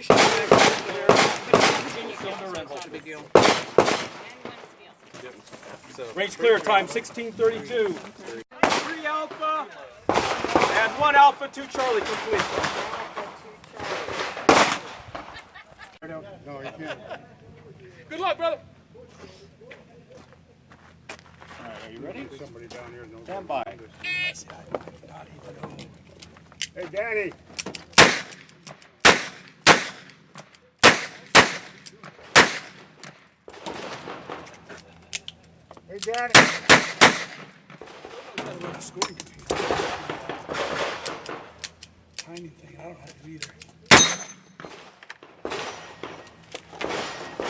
station. Big deal. Range clear, time 16:32. 3 Alpha and 1 Alpha, 2 Charlie, complete. No, you can't. Good luck, brother. All right, are you ready? Somebody down here knows. Stand by. Hey, Danny. Hey, Danny. Scoring computer. Timing thing, I don't have to either.